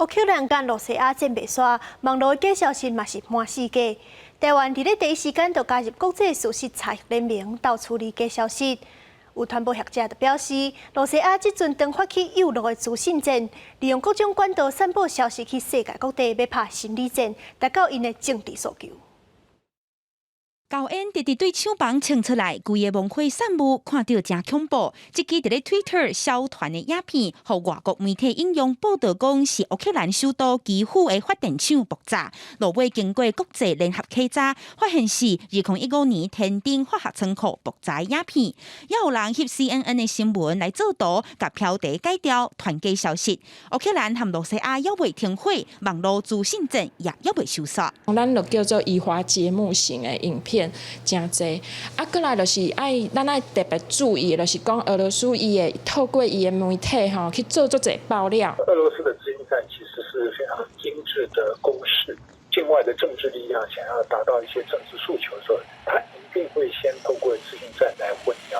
乌克兰跟罗西亚战袂煞，网络介绍信嘛是满世界。台湾伫咧第一时间就加入国际事实查核联盟，到处理假消息。有传播学者就表示，罗西亚即阵正发起右路的资讯战，利用各种管道散布消息去世界各地，要拍心理战，达到因的政治诉求。高恩直直对厂房冲出来，规个文化散幕看到真恐怖。即支伫咧 Twitter 小传的影片，互外国媒体引用报道讲是乌克兰首都基辅的发电厂爆炸。落尾经过国际联合稽查，发现是2015年天津化学仓库爆炸的影片。也有人翕 CNN 的新闻来做图，甲标题改掉传假消息。乌克兰和罗西亚也未停火，网络资讯战也未收束。咱就叫做移花接木型的影片。真济，过来就是咱爱特别注意，就是讲俄罗斯伊会透过伊的媒体去做足侪爆料。俄罗斯的资讯战其实是非常精致的攻势，境外的政治力量想要达到一些政治诉求的时候，他一定会先透过资讯战来混淆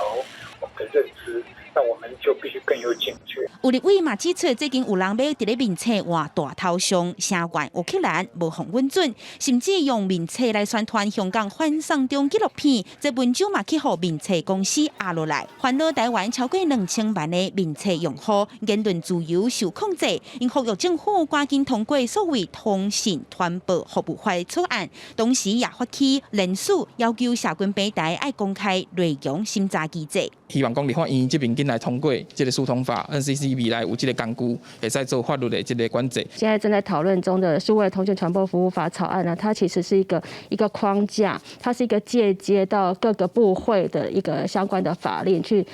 我们的认知，那我们就必须更有警觉。有立委嘛指出，最近有人要伫咧面册换大头像，声援乌克兰无防稳准，甚至用面册来宣传香港反送中纪录片。这文章嘛去互面册公司压落来，烦恼台湾超过2000万的面册用户言论自由受控制，因呼吁政府赶紧通过所谓通信传播服务法的草案，同时也发起联署，要求社群平台爱公开内容审查机制。希望讲立法院这边紧来通过这个疏通法 ，NCC 未来有这个工具，会使做法律的这个管制。现在正在讨论中的数位通讯传播服务法草案呢，它其实是一个框架，它是一个借接到各个部会的一个相关的法令去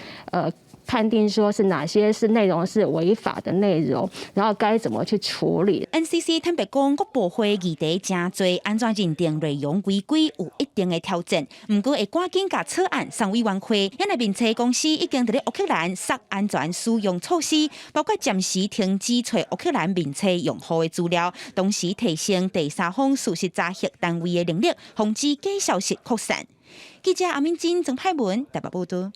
判定说是哪些是内容是违法的内容，然后该怎么去处理。NCC 坦白讲，各部会议题真多，安怎认定内容违规有一定的挑战。不过会赶紧把草案送委员会。因为面册公司已经在乌克兰设安全使用措施，包括暂时停止找乌克兰面册用户的资料，同时提升第三方事实查核单位的能力，防止假消息扩散。记者阿明金曾派文台北报道。